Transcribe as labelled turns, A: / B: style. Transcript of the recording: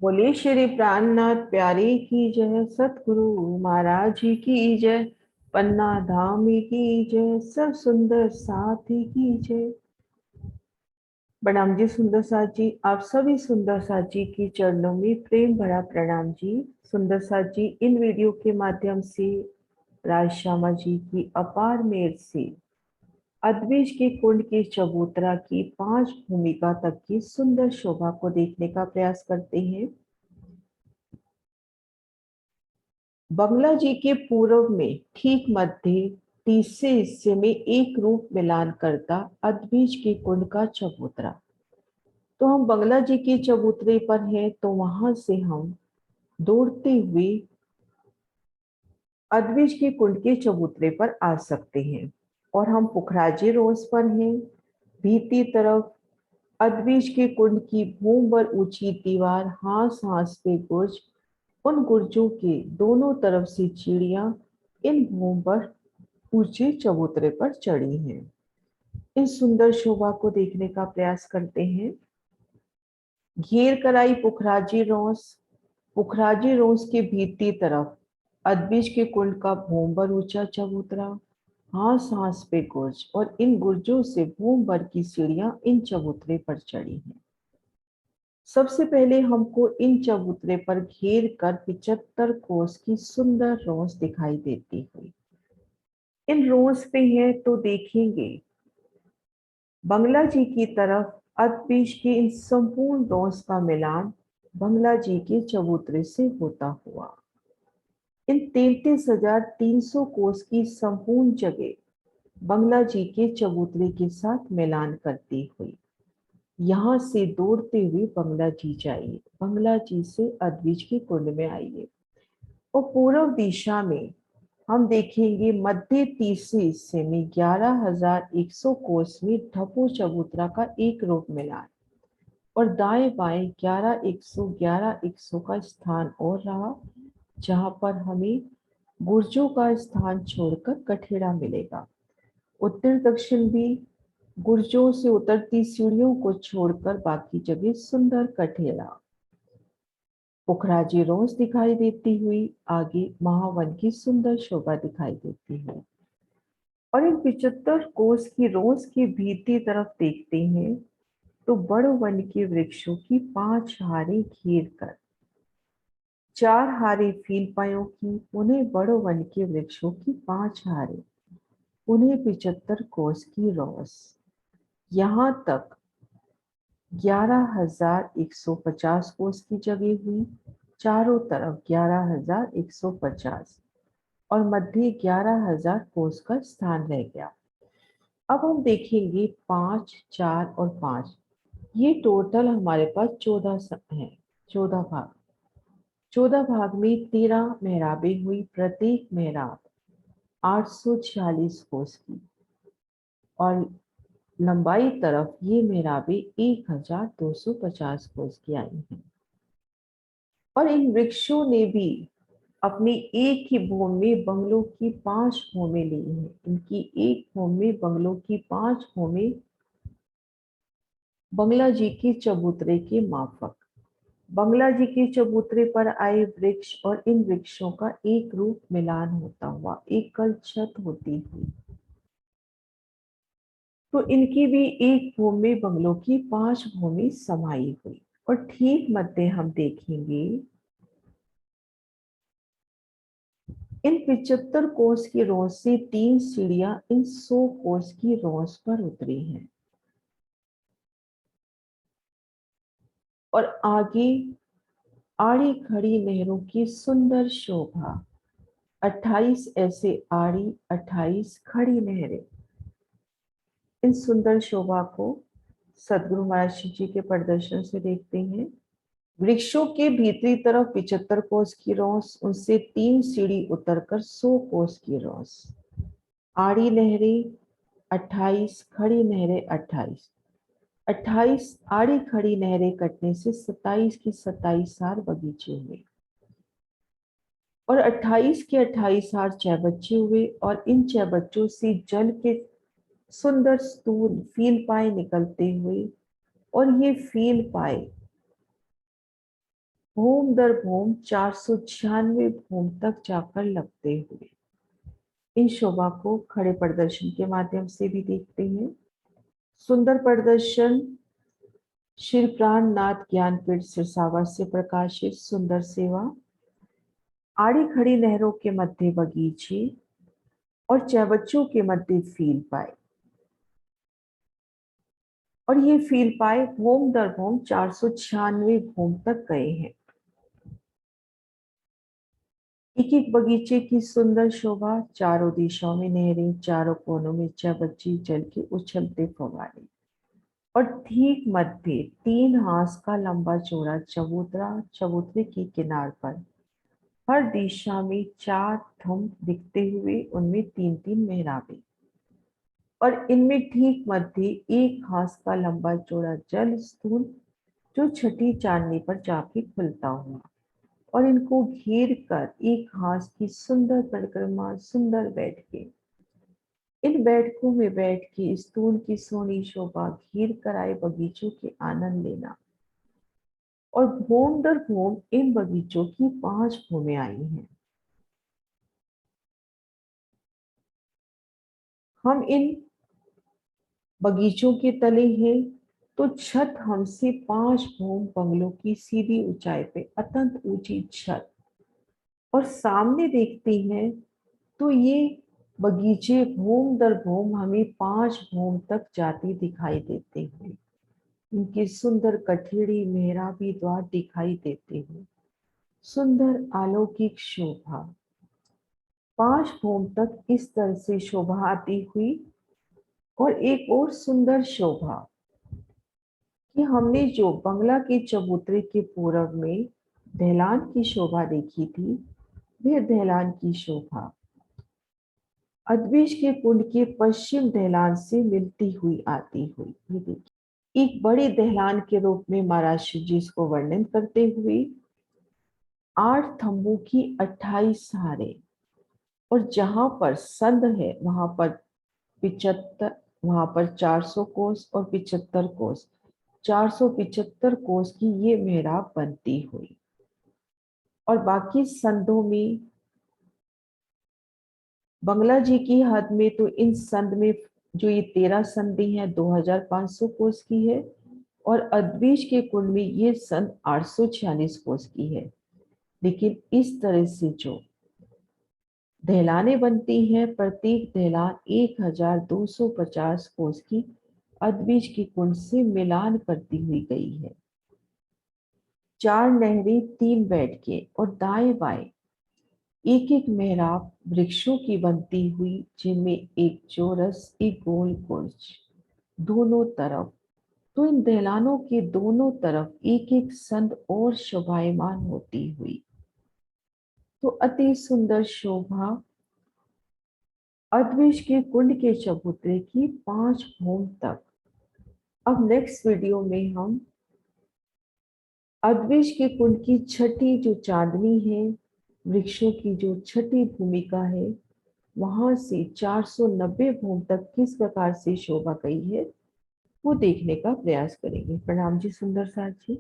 A: बोले श्री प्राणनाथ प्यारे की जय, सतगुरु महाराज जी की जय, पन्ना धाम की जय, सब सुंदर साथी की जय। प्रणाम जी सुंदर साथ जी, आप सभी सुंदर साथ जी की चरणों में प्रेम भरा प्रणाम जी। सुंदर साथ जी, इन वीडियो के माध्यम से राज श्यामा जी की अपार मेहर से अद्विज के कुंड की चबूतरा की 5 भूमिका तक की सुंदर शोभा को देखने का प्रयास करते हैं। बंगला जी के पूर्व में ठीक मध्य तीसरे हिस्से में एक रूप मिलान करता अद्विज के कुंड का चबूतरा। तो हम बंगला जी के चबूतरे पर हैं, तो वहां से हम दौड़ते हुए अद्विज के कुंड के चबूतरे पर आ सकते हैं। और हम पुखराजी रोज पर हैं। भीती तरफ अद्विज के कुंड की भूम पर ऊंची दीवार, हास हास पे गुर्ज, उन गुर्जों के दोनों तरफ से चिड़िया इन भूम पर ऊंचे चबूतरे पर चढ़ी हैं। इस सुंदर शोभा को देखने का प्रयास करते हैं। घेर कराई पुखराजी रोस के भीती तरफ अदबिश के कुंड का भूमभर ऊंचा चबूतरा, हास हास पे गुर्ज, और इन गुर्जों से भूम भर की सीढ़ियां इन चबूतरे पर चढ़ी हैं। सबसे पहले हमको इन चबूतरे पर घेर कर 75 कोस की सुंदर रोस दिखाई देती हुई। इन रोस पे है तो देखेंगे बंगला जी की तरफ अदबिश के इन संपूर्ण रोस का मिलान बंगला जी के चबूतरे से होता हुआ इन 33,300 कोस की संपूर्ण जगह बंगला जी के चबूतरे के साथ मिलान करती हुई यहाँ से दौड़ते हुए बंगला जी जाइए, बंगला जी से अद्विज के कुंड में आइए और पूर्व दिशा में हम देखेंगे मध्य तीसरे हिस्से में 11,100 कोस में ढपो चबूतरा का एक रूप मिलान और दाएं बाएं 11,100 का स्थान और रहा, जहां पर हमें गुर्जों का स्थान छोड़कर कठेड़ा मिलेगा। उत्तर दक्षिण भी गुर्जों से उतरती सीढ़ियों को छोड़कर बाकी जगह सुंदर कठेड़ा पुखराजी रोज दिखाई देती हुई आगे महावन की सुंदर शोभा दिखाई देती है। और इन 75 कोस की रोज के भीती तरफ देखते हैं तो बड़ वन के वृक्षों की 5 हारें घेर कर 4 हारें फीलपायों की, उन्हें बड़ वन के वृक्षों की 5 हारें, उन्हें 75 कोस की रोस, यहाँ तक 11,150 कोस की जगह हुई, चारों तरफ 11,150 और मध्य 11,000 कोस का स्थान रह गया। अब हम देखेंगे 5, 4 और 5, ये टोटल हमारे पास 14 है। 14 भाग में 13 मेहराबें हुई, प्रत्येक मेहराब 846 कोस की और लंबाई तरफ ये मेहराबें 1,250 कोस की आई हैं। और इन वृक्षों ने भी अपनी एक ही भूमि में बंगलों की 5 भूमि ली है। इनकी एक भूमि में बंगलों की 5 भूमि बंगला जी के चबूतरे के माफक बंगला जी के चबूतरे पर आए वृक्ष और इन वृक्षों का एक रूप मिलान होता हुआ एकल छत होती हुई, तो इनकी भी एक भूमि बंगलों की 5 भूमि समाई हुई। और ठीक मध्य हम देखेंगे इन 75 कोस की रोस से 3 सीढ़ियां इन 100 कोस की रोस पर उतरी हैं और आगे आड़ी खड़ी नहरों की सुंदर शोभा, 28 ऐसे आड़ी, 28 खड़ी नहरें। इन सुंदर शोभा को सदगुरु महाराज जी के प्रदर्शन से देखते हैं। वृक्षों के भीतरी तरफ 75 कोस की रोस, उनसे 3 सीढ़ी उतरकर 100 कोस की रोस, आड़ी नहरें 28, खड़ी नहरें 28, 28 आड़ी खड़ी नहरें कटने से 27 की 27 हार बगीचे हुए और 28 के 28 हार चौबच्चे हुए और इन चौबच्चों से जल के सुंदर स्तूल फील पाए निकलते हुए और ये फील पाए भूम दर भूम 496 भूम तक जाकर लगते हुए। इन शोभा को खड़े प्रदर्शन के माध्यम से भी देखते हैं। सुंदर प्रदर्शन श्री प्राणनाथ ज्ञानपीठ सिरसावा से प्रकाशित सुंदर सेवा। आड़ी खड़ी नहरों के मध्य बगीचे और चौबच्चों के मध्य फील पाए, और ये फील पाए भूम दर भूम 496 भूम तक गए हैं। एक एक बगीचे की सुंदर शोभा, चारों दिशाओं में नहरें, चारों कोनों में चौबच्ची जल के उछलते फव्वारे, और ठीक मध्य 3 हाथ का लंबा चौड़ा चबूतरा, चबूतरे के किनार पर हर दिशा में 4 थंब दिखते हुए, उनमें 3-3 मेहराबें, और इनमें ठीक मध्य 1 हाथ का लंबा चौड़ा जल स्तूल जो छठी चांदनी पर जाके खुलता हुआ, और इनको घेर कर एक हाथ की सुंदर परिक्रमा, सुंदर बैठ के इन बैठकों में बैठ के स्तूल की सोनी शोभा घेर कर आए बगीचों के आनंद लेना। और भूम दर भूम इन बगीचों की 5 भूमें आई हैं। हम इन बगीचों के तले हैं तो छत हमसे 5 भूम बंगलों की सीधी ऊंचाई पे अत्यंत ऊंची छत, और सामने देखते हैं तो ये बगीचे भूम दर भूम हमें 5 भूम तक जाती दिखाई देते हैं। इनके सुंदर कठेड़ी मेहराबी द्वार दिखाई देते हैं। सुंदर अलौकिक शोभा 5 भूम तक इस तरह से शोभा आती हुई। और एक और सुंदर शोभा कि हमने जो बंगला के चबूतरे के पूरब में दहलान की शोभा देखी थी, वह दहलान की शोभा अदबीज के कुंड के पश्चिम दहलान से मिलती हुई आती हुई। ये देखिए, एक बड़े दहलान के रूप में महाराज शिव जी इसको वर्णन करते हुए 8 थंबों की 28 हारे, और जहां पर संध है वहां पर 75, वहां पर 400 कोस और 75 कोस, 475 कोस की ये मेहराब बनती हुई। और बाकी संधों में बंगला जी की हद में तो इन संध में जो ये 13 संधि हैं 2500 कोस की है, और अद्वीज के कुंड में ये संध 846 कोस की है। लेकिन इस तरह से जो दहलाने बनती हैं, प्रत्येक दहलान 1250 कोस की अद्वीज के कुंड से मिलान करती हुई गई है। 4 नहरें 3 बैठके और दाएं बाएं एक एक मेहराब वृक्षों की बनती हुई, जिनमें एक चौरस एक गोल बुर्ज दोनों तरफ। तो इन दहलानों के दोनों तरफ एक एक संद और शोभायमान होती हुई। तो अति सुंदर शोभा अद्विश के कुंड के चबूतरे की 5 भूम तक। अब नेक्स्ट वीडियो में हम अद्विश के कुंड की छठी जो चांदनी है, वृक्षों की जो छठी भूमिका है, वहां से 490 भूम तक किस प्रकार से शोभा गई है वो देखने का प्रयास करेंगे। प्रणाम जी सुंदर साथ जी।